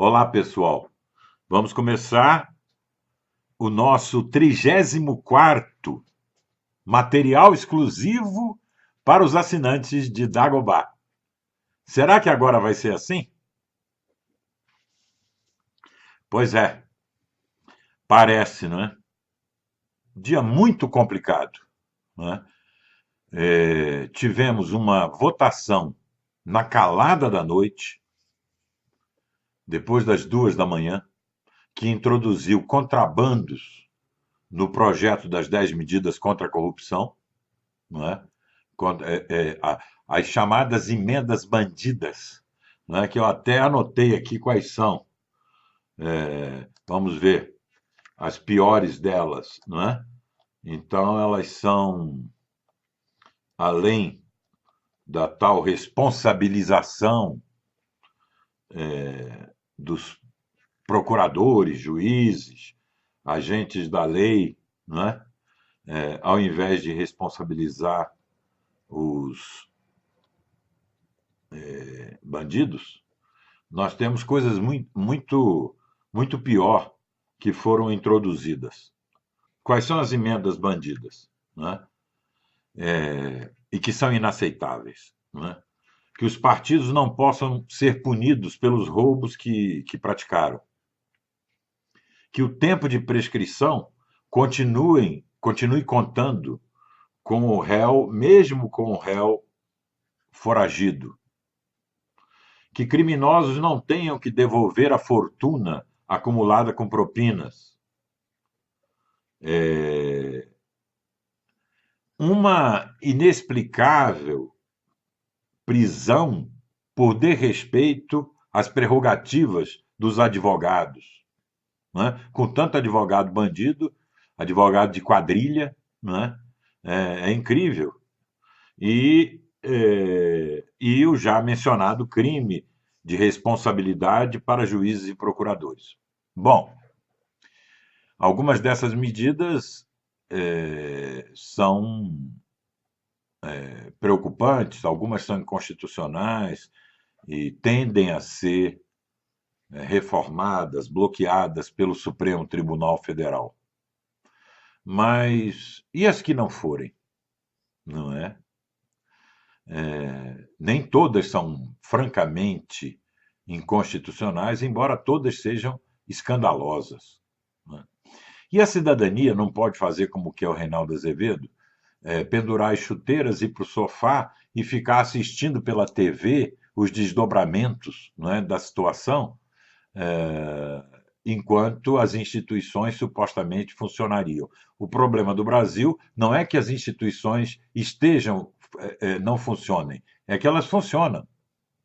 Olá, pessoal. Vamos começar o nosso 34º material exclusivo para os assinantes de Dagobah. Será que agora vai ser assim? Pois é, parece, não é? Dia muito complicado, não é? Tivemos uma votação na calada da noite, depois das 2 da manhã, que introduziu contrabandos no projeto das 10 medidas contra a corrupção, não é? As chamadas emendas bandidas, não é? Que eu até anotei aqui quais são. Vamos ver as piores delas, não é? Então, elas são, além da tal responsabilização dos procuradores, juízes, agentes da lei, não é? Ao invés de responsabilizar os bandidos, nós temos coisas muito pior que foram introduzidas. Quais são as emendas bandidas? Né? E que são inaceitáveis. Né? Que os partidos não possam ser punidos pelos roubos que praticaram. Que o tempo de prescrição continue contando com o réu, mesmo com o réu foragido. Que criminosos não tenham que devolver a fortuna acumulada com propinas. Uma inexplicável prisão por desrespeito às prerrogativas dos advogados. Né? Com tanto advogado bandido, advogado de quadrilha, né? É incrível. E o já mencionado crime de responsabilidade para juízes e procuradores. Bom, algumas dessas medidas são preocupantes, algumas são inconstitucionais e tendem a ser reformadas, bloqueadas pelo Supremo Tribunal Federal. Mas e as que não forem? Não é? Nem todas são francamente inconstitucionais, embora todas sejam escandalosas. Né? E a cidadania não pode fazer como quer o Reinaldo Azevedo, pendurar as chuteiras, ir para o sofá e ficar assistindo pela TV os desdobramentos, não é, da situação, enquanto as instituições supostamente funcionariam. O problema do Brasil não é que as instituições não funcionem, é que elas funcionam.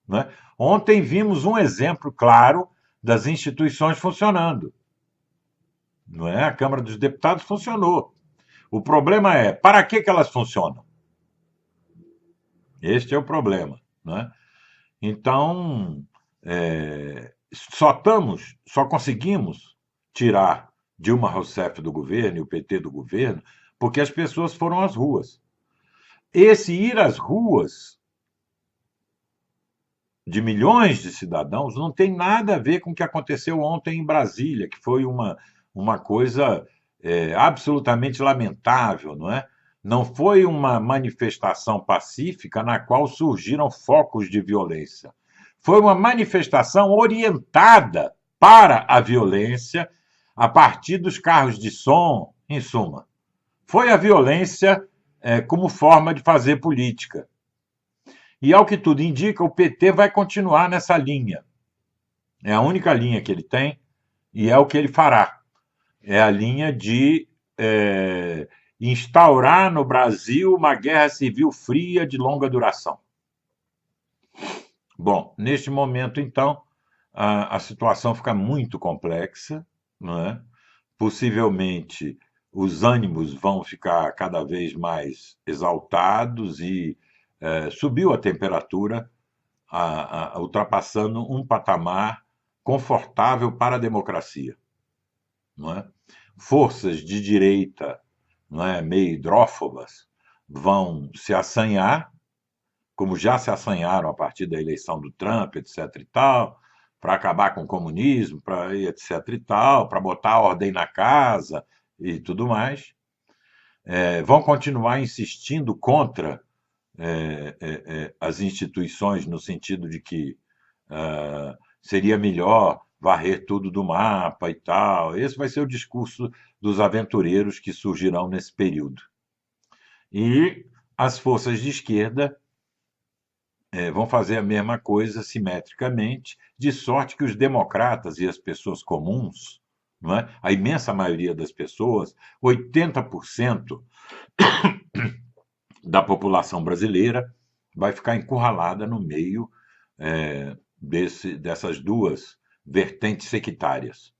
Não é? Ontem vimos um exemplo claro das instituições funcionando. Não é? A Câmara dos Deputados funcionou. O problema é, para que elas funcionam? Este é o problema. Né? Então, só conseguimos tirar Dilma Rousseff do governo e o PT do governo porque as pessoas foram às ruas. Esse ir às ruas de milhões de cidadãos não tem nada a ver com o que aconteceu ontem em Brasília, que foi uma coisa absolutamente lamentável, não é? Não foi uma manifestação pacífica na qual surgiram focos de violência. Foi uma manifestação orientada para a violência a partir dos carros de som, em suma. Foi a violência como forma de fazer política. E, ao que tudo indica, o PT vai continuar nessa linha. É a única linha que ele tem e é o que ele fará. É a linha de instaurar no Brasil uma guerra civil fria de longa duração. Bom, neste momento, então, a situação fica muito complexa, não é? Possivelmente os ânimos vão ficar cada vez mais exaltados e subiu a temperatura, ultrapassando um patamar confortável para a democracia. Não é? Forças de direita, não é, meio hidrófobas vão se assanhar, como já se assanharam a partir da eleição do Trump, etc. e tal, para acabar com o comunismo, para etc e tal, para botar ordem na casa e tudo mais. Vão continuar insistindo contra as instituições, no sentido de que seria melhor varrer tudo do mapa e tal. Esse vai ser o discurso dos aventureiros que surgirão nesse período. E as forças de esquerda vão fazer a mesma coisa simetricamente, de sorte que os democratas e as pessoas comuns, não é? A imensa maioria das pessoas, 80% da população brasileira, vai ficar encurralada no meio dessas duas vertentes sectárias.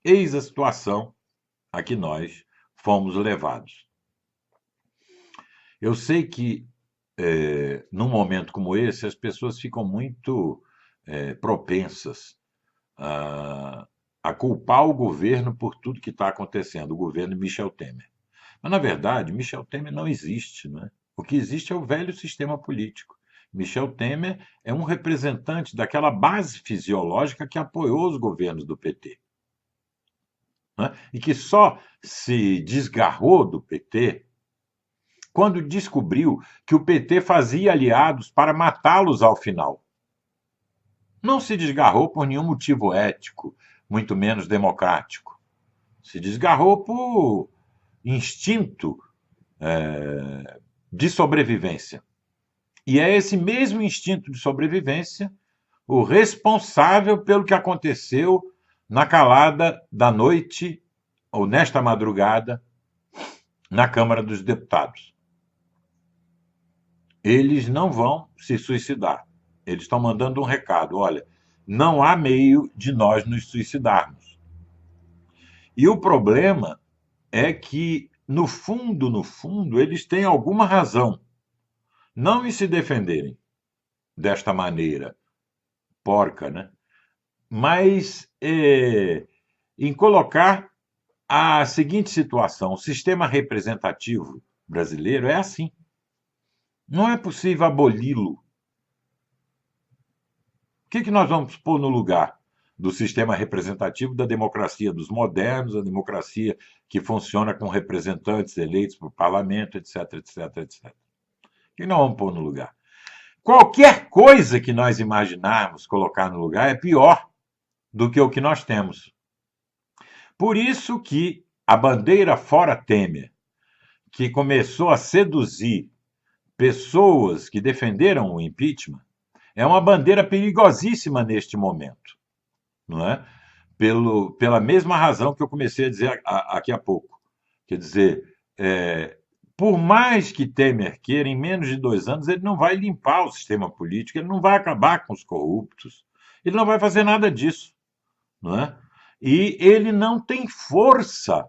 Eis a situação a que nós fomos levados. Eu sei que, num momento como esse, as pessoas ficam muito propensas a culpar o governo por tudo que está acontecendo, o governo de Michel Temer. Mas, na verdade, Michel Temer não existe, né? O que existe é o velho sistema político. Michel Temer é um representante daquela base fisiológica que apoiou os governos do PT. Né? E que só se desgarrou do PT quando descobriu que o PT fazia aliados para matá-los ao final. Não se desgarrou por nenhum motivo ético, muito menos democrático. Se desgarrou por instinto de sobrevivência. E é esse mesmo instinto de sobrevivência o responsável pelo que aconteceu na calada da noite, ou nesta madrugada, na Câmara dos Deputados. Eles não vão se suicidar. Eles estão mandando um recado: olha, não há meio de nós nos suicidarmos. E o problema é que, no fundo, eles têm alguma razão. Não em se defenderem desta maneira porca, né? Mas em colocar a seguinte situação: o sistema representativo brasileiro é assim. Não é possível aboli-lo. O que nós vamos pôr no lugar do sistema representativo da democracia dos modernos, a democracia que funciona com representantes eleitos para o parlamento, etc, etc, etc. O que nós vamos pôr no lugar? Qualquer coisa que nós imaginarmos colocar no lugar é pior do que o que nós temos. Por isso que a bandeira Fora Temer, que começou a seduzir pessoas que defenderam o impeachment, é uma bandeira perigosíssima neste momento, não é? Pela mesma razão que eu comecei a dizer aqui há pouco. Quer dizer, por mais que Temer queira, em menos de 2 anos, ele não vai limpar o sistema político, ele não vai acabar com os corruptos, ele não vai fazer nada disso, não é? E ele não tem força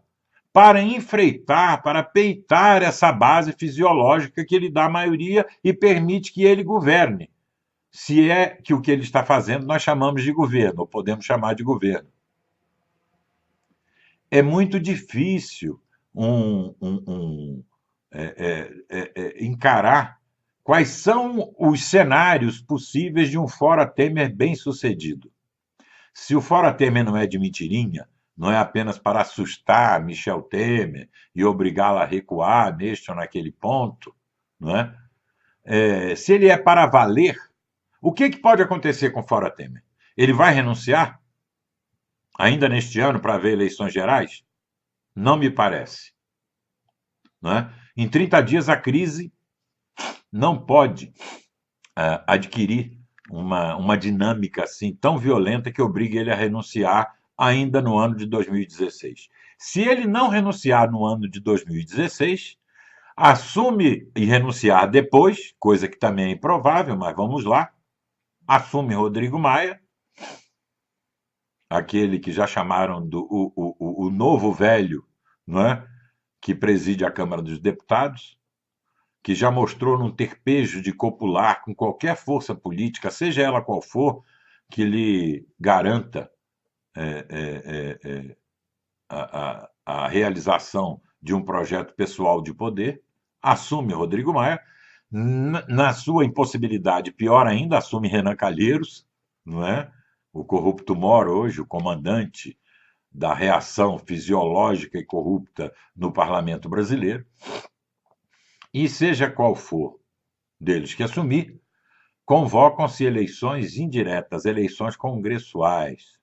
para enfrentar, para peitar essa base fisiológica que lhe dá a maioria e permite que ele governe. Se é que o que ele está fazendo nós chamamos de governo, ou podemos chamar de governo. É muito difícil encarar quais são os cenários possíveis de um Fora Temer bem-sucedido. Se o Fora Temer não é de mentirinha, não é apenas para assustar Michel Temer e obrigá-la a recuar neste ou naquele ponto, não é? Se ele é para valer, o que pode acontecer com o Fora Temer? Ele vai renunciar ainda neste ano para haver eleições gerais? Não me parece. Não é? Em 30 dias, a crise não pode adquirir uma dinâmica assim tão violenta que obrigue ele a renunciar ainda no ano de 2016. Se ele não renunciar no ano de 2016, assume e renunciar depois, coisa que também é improvável, mas vamos lá, assume Rodrigo Maia, aquele que já chamaram o novo velho, não é? Que preside a Câmara dos Deputados, que já mostrou não ter pejo de copular com qualquer força política, seja ela qual for, que lhe garanta a realização de um projeto pessoal de poder, assume Rodrigo Maia. Na sua impossibilidade, pior ainda, assume Renan Calheiros, não é? o corrupto Moro hoje, o comandante da reação fisiológica e corrupta no parlamento brasileiro, e seja qual for deles que assumir, convocam-se eleições indiretas, eleições congressuais.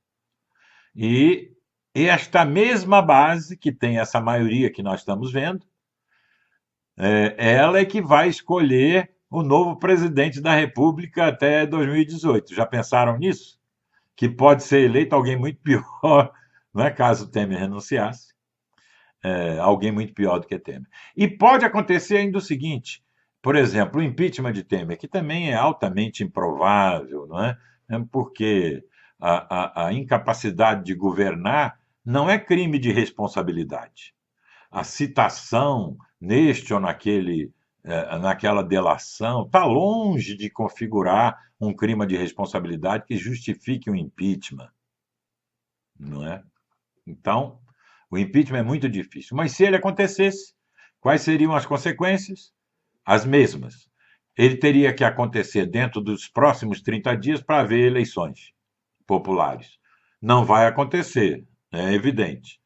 E esta mesma base, que tem essa maioria que nós estamos vendo, ela é que vai escolher o novo presidente da República até 2018. Já pensaram nisso? Que pode ser eleito alguém muito pior, não é, caso Temer renunciasse, alguém muito pior do que Temer. E pode acontecer ainda o seguinte, por exemplo, o impeachment de Temer, que também é altamente improvável, não é? Porque a incapacidade de governar não é crime de responsabilidade. A citação neste ou naquela delação está longe de configurar um crime de responsabilidade que justifique um impeachment, não é? Então, o impeachment é muito difícil. Mas se ele acontecesse, quais seriam as consequências? As mesmas. Ele teria que acontecer dentro dos próximos 30 dias para haver eleições populares. Não vai acontecer, é evidente.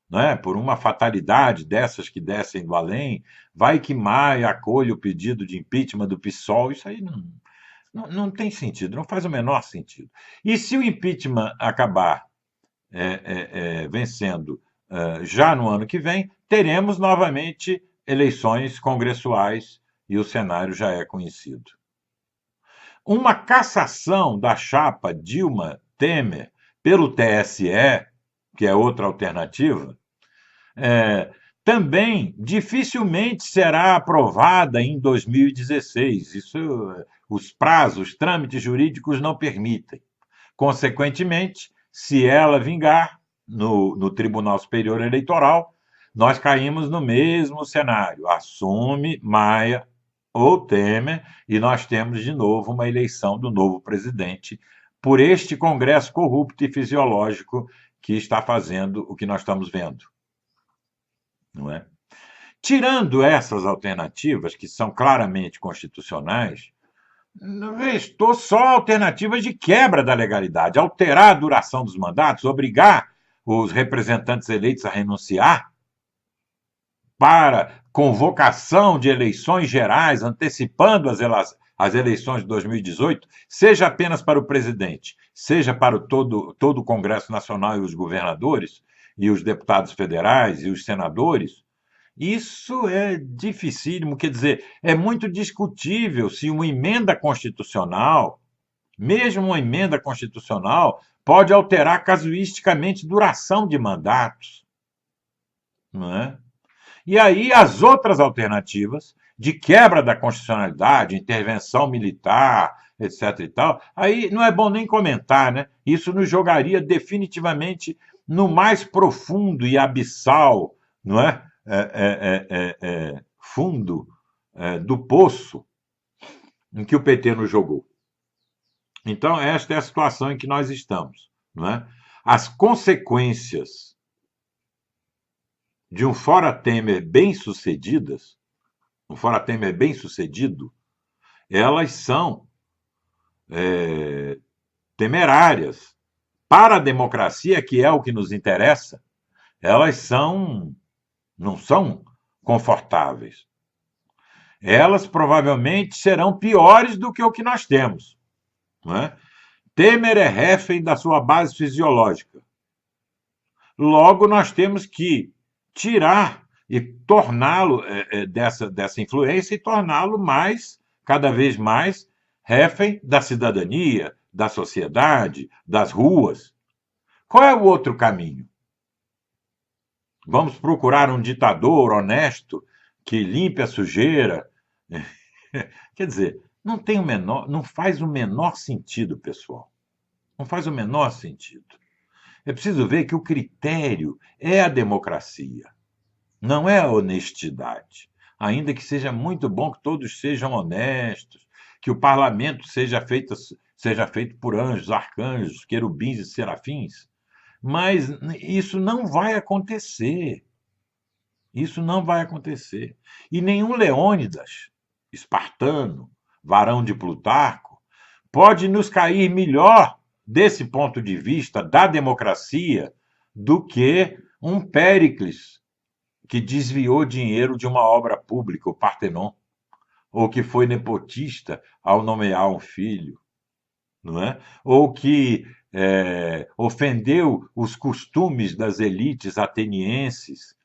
Não é? Por uma fatalidade dessas que descem do além, vai que Maia acolhe o pedido de impeachment do PSOL, isso aí não tem sentido, não faz o menor sentido. E se o impeachment acabar vencendo já no ano que vem, teremos novamente eleições congressuais e o cenário já é conhecido. Uma cassação da chapa Dilma-Temer pelo TSE, que é outra alternativa, também dificilmente será aprovada em 2016. Isso, os prazos, os trâmites jurídicos não permitem. Consequentemente, se ela vingar no Tribunal Superior Eleitoral, nós caímos no mesmo cenário. Assume Maia ou Temer e nós temos de novo uma eleição do novo presidente por este Congresso corrupto e fisiológico que está fazendo o que nós estamos vendo. Não é? Tirando essas alternativas, que são claramente constitucionais, estou só alternativas de quebra da legalidade, alterar a duração dos mandatos, obrigar os representantes eleitos a renunciar para convocação de eleições gerais, antecipando as eleições de 2018, seja apenas para o presidente, seja para todo o Congresso Nacional e os governadores, e os deputados federais e os senadores, isso é dificílimo, quer dizer, é muito discutível se uma emenda constitucional, mesmo uma emenda constitucional, pode alterar casuisticamente duração de mandatos, não é? E aí as outras alternativas de quebra da constitucionalidade, intervenção militar, etc. e tal, aí não é bom nem comentar, né? Isso nos jogaria definitivamente no mais profundo e abissal, não é? Fundo do poço em que o PT nos jogou. Então, esta é a situação em que nós estamos. Não é? As consequências de um fora Temer bem-sucedidas, um fora Temer bem-sucedido, elas são temerárias. Para a democracia, que é o que nos interessa, elas não são confortáveis. Elas provavelmente serão piores do que o que nós temos. Não é? Temer é refém da sua base fisiológica. Logo, nós temos que tirar e torná-lo dessa influência e torná-lo cada vez mais, refém da cidadania, da sociedade, das ruas. Qual é o outro caminho? Vamos procurar um ditador honesto que limpe a sujeira. Quer dizer, não faz o menor sentido, pessoal. Não faz o menor sentido. É preciso ver que o critério é a democracia, não é a honestidade. Ainda que seja muito bom que todos sejam honestos, que o parlamento seja feito por anjos, arcanjos, querubins e serafins, mas isso não vai acontecer. Isso não vai acontecer. E nenhum Leônidas, espartano, varão de Plutarco, pode nos cair melhor desse ponto de vista da democracia, do que um Péricles que desviou dinheiro de uma obra pública, o Partenon, ou que foi nepotista ao nomear um filho, não é? Ou que ofendeu os costumes das elites atenienses,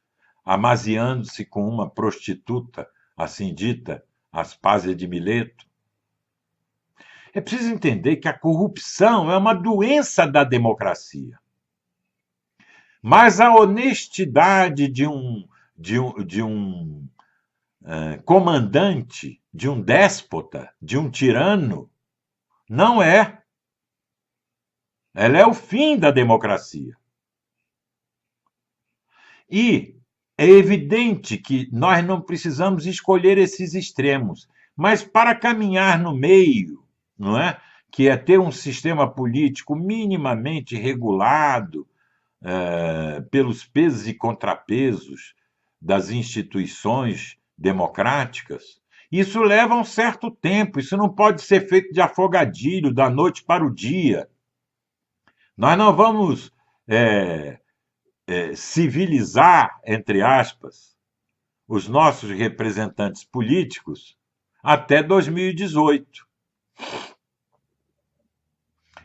amaziando-se com uma prostituta, assim dita, Aspásia de Mileto. É preciso entender que a corrupção é uma doença da democracia. Mas a honestidade de um comandante, de um déspota, de um tirano, não é. Ela é o fim da democracia. E é evidente que nós não precisamos escolher esses extremos, mas para caminhar no meio, não é? Que é ter um sistema político minimamente regulado pelos pesos e contrapesos das instituições democráticas, isso leva um certo tempo, isso não pode ser feito de afogadilho, da noite para o dia. Nós não vamos civilizar, entre aspas, os nossos representantes políticos até 2018.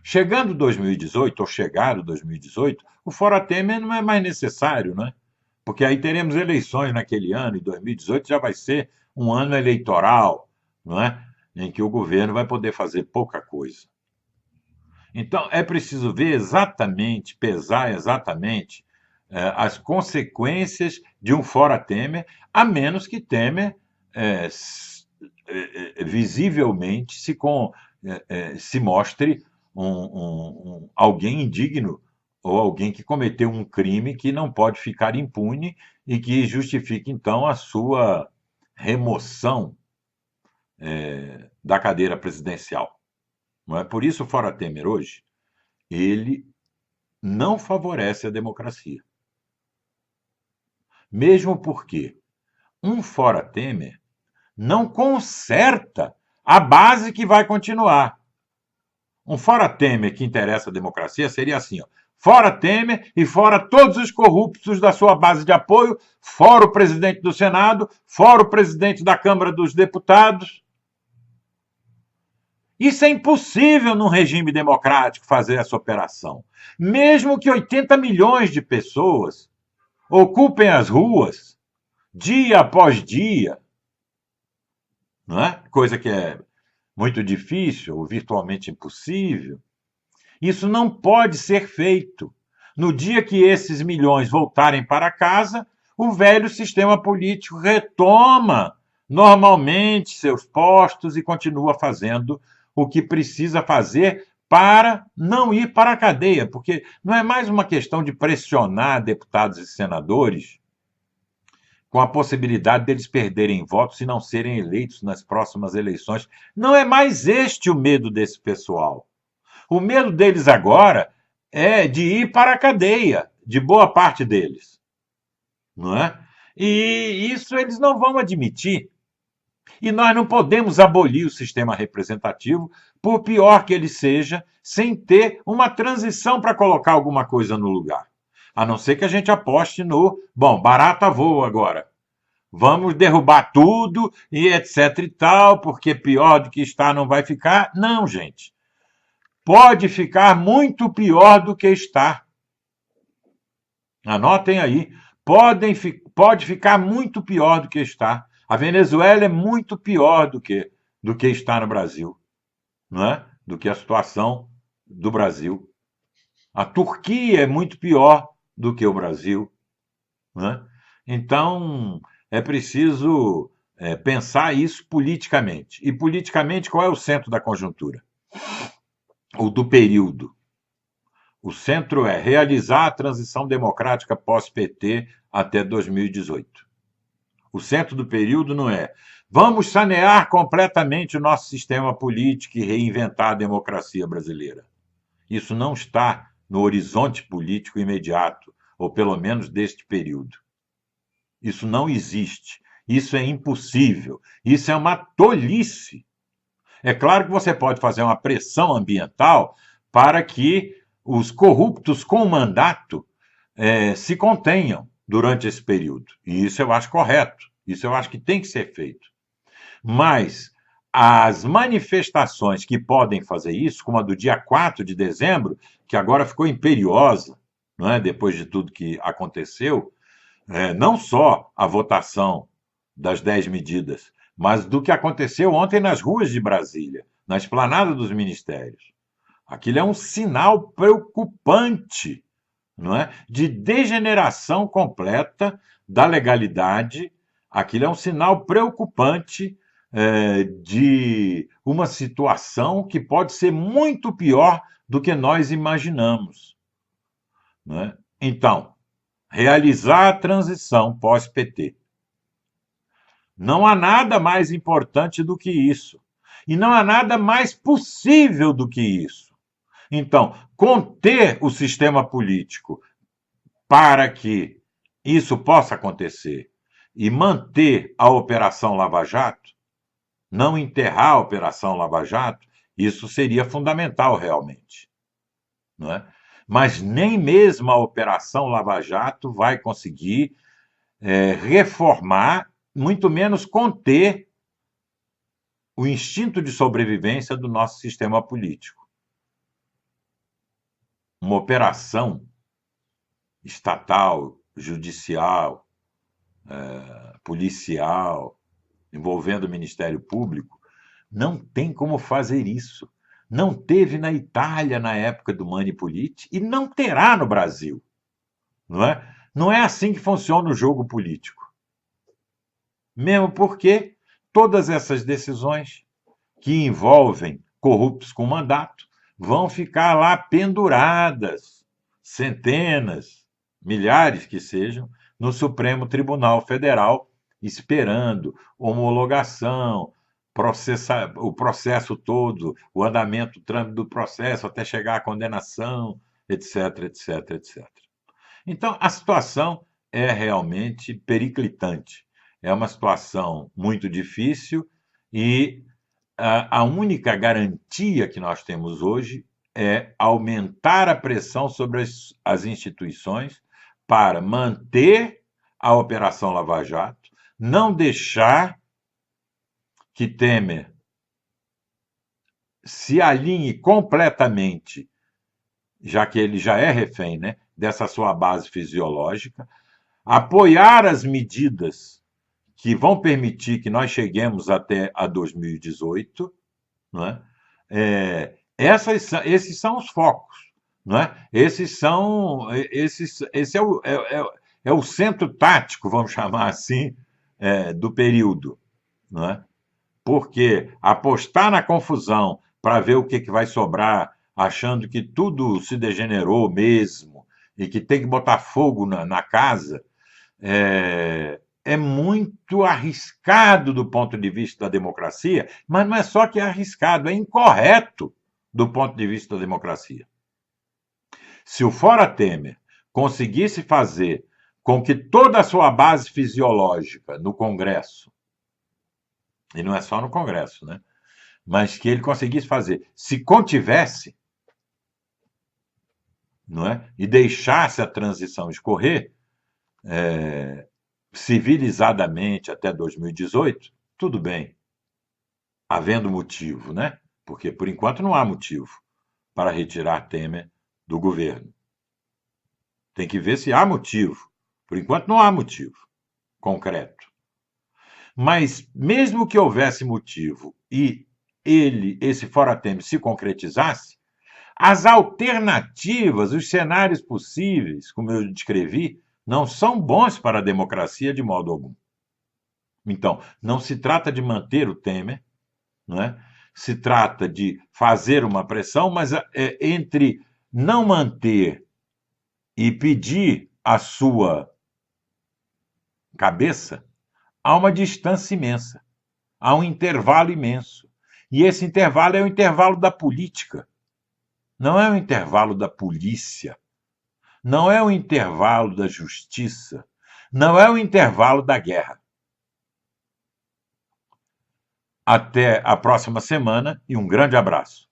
Chegando 2018, ou chegado 2018, o Fora Temer não é mais necessário, né? Porque aí teremos eleições naquele ano, e 2018 já vai ser um ano eleitoral, não é? Em que o governo vai poder fazer pouca coisa. Então, é preciso ver exatamente, pesar exatamente as consequências de um Fora Temer, a menos que Temer visivelmente se mostre alguém indigno ou alguém que cometeu um crime que não pode ficar impune e que justifique, então, a sua remoção da cadeira presidencial. Não é? Por isso, o Fora Temer hoje, ele não favorece a democracia. Mesmo porque um Fora Temer não conserta a base que vai continuar. Um Fora Temer que interessa a democracia seria assim, ó, fora Temer e fora todos os corruptos da sua base de apoio, fora o presidente do Senado, fora o presidente da Câmara dos Deputados. Isso é impossível num regime democrático fazer essa operação. Mesmo que 80 milhões de pessoas ocupem as ruas, dia após dia, não é? Coisa que é muito difícil ou virtualmente impossível. Isso não pode ser feito. No dia que esses milhões voltarem para casa, o velho sistema político retoma normalmente seus postos e continua fazendo o que precisa fazer para não ir para a cadeia, porque não é mais uma questão de pressionar deputados e senadores com a possibilidade deles perderem votos e não serem eleitos nas próximas eleições. Não é mais este o medo desse pessoal. O medo deles agora é de ir para a cadeia, de boa parte deles. Não é? E isso eles não vão admitir. E nós não podemos abolir o sistema representativo, por pior que ele seja, sem ter uma transição para colocar alguma coisa no lugar. A não ser que a gente aposte no, bom, barata voa agora. Vamos derrubar tudo e etc e tal, porque pior do que está não vai ficar. Não, gente. Pode ficar muito pior do que está. Anotem aí. Pode ficar muito pior do que está. A Venezuela é muito pior do que está no Brasil, não é? Do que a situação do Brasil. A Turquia é muito pior do que o Brasil, não é? Então, é preciso pensar isso politicamente. E politicamente, qual é o centro da conjuntura? Ou do período? O centro é realizar a transição democrática pós-PT até 2018. O centro do período não é vamos sanear completamente o nosso sistema político e reinventar a democracia brasileira. Isso não está no horizonte político imediato, ou pelo menos deste período. Isso não existe. Isso é impossível. Isso é uma tolice. É claro que você pode fazer uma pressão ambiental para que os corruptos com mandato se contenham durante esse período. E isso eu acho correto, isso eu acho que tem que ser feito. Mas as manifestações que podem fazer isso, como a do dia 4 de dezembro, que agora ficou imperiosa, não é? Depois de tudo que aconteceu, não só a votação das 10 medidas, mas do que aconteceu ontem nas ruas de Brasília, na esplanada dos ministérios. Aquilo é um sinal preocupante, não é? De degeneração completa da legalidade. Aquilo é um sinal preocupante de uma situação que pode ser muito pior do que nós imaginamos, não é? Então, realizar a transição pós-PT. Não há nada mais importante do que isso. E não há nada mais possível do que isso. Então, conter o sistema político para que isso possa acontecer e manter a Operação Lava Jato, não enterrar a Operação Lava Jato, isso seria fundamental realmente, não é? Mas nem mesmo a Operação Lava Jato vai conseguir reformar, muito menos conter o instinto de sobrevivência do nosso sistema político. Uma operação estatal, judicial, policial, envolvendo o Ministério Público, não tem como fazer isso. Não teve na Itália na época do Manipulite e não terá no Brasil. Não é? Não é assim que funciona o jogo político. Mesmo porque todas essas decisões que envolvem corruptos com mandato vão ficar lá penduradas, centenas, milhares que sejam, no Supremo Tribunal Federal, esperando homologação, o processo todo, o andamento, o trâmite do processo até chegar à condenação, etc, etc, etc. Então, a situação é realmente periclitante. É uma situação muito difícil e a única garantia que nós temos hoje é aumentar a pressão sobre as instituições para manter a Operação Lava Jato, não deixar que Temer se alinhe completamente, já que ele já é refém, né, dessa sua base fisiológica, apoiar as medidas que vão permitir que nós cheguemos até a 2018, não é? Esses são os focos, não é? Esse é o centro tático, vamos chamar assim, do período, não é? Porque apostar na confusão para ver o que vai sobrar, achando que tudo se degenerou mesmo e que tem que botar fogo na casa, é muito arriscado do ponto de vista da democracia, mas não é só que é arriscado, é incorreto do ponto de vista da democracia. Se o Fora Temer conseguisse fazer com que toda a sua base fisiológica no Congresso, e não é só no Congresso, né? Mas que ele conseguisse fazer, se contivesse, não é? E deixasse a transição escorrer, civilizadamente até 2018, tudo bem, havendo motivo, né? Porque por enquanto não há motivo para retirar Temer do governo. Tem que ver se há motivo. Por enquanto não há motivo concreto. Mas mesmo que houvesse motivo e esse Fora Temer se concretizasse, as alternativas, os cenários possíveis, como eu descrevi, não são bons para a democracia de modo algum. Então, não se trata de manter o Temer, não é? Se trata de fazer uma pressão, mas entre não manter e pedir a sua cabeça, há uma distância imensa, há um intervalo imenso. E esse intervalo é o intervalo da política, não é o intervalo da polícia, não é o intervalo da justiça, não é o intervalo da guerra. Até a próxima semana e um grande abraço.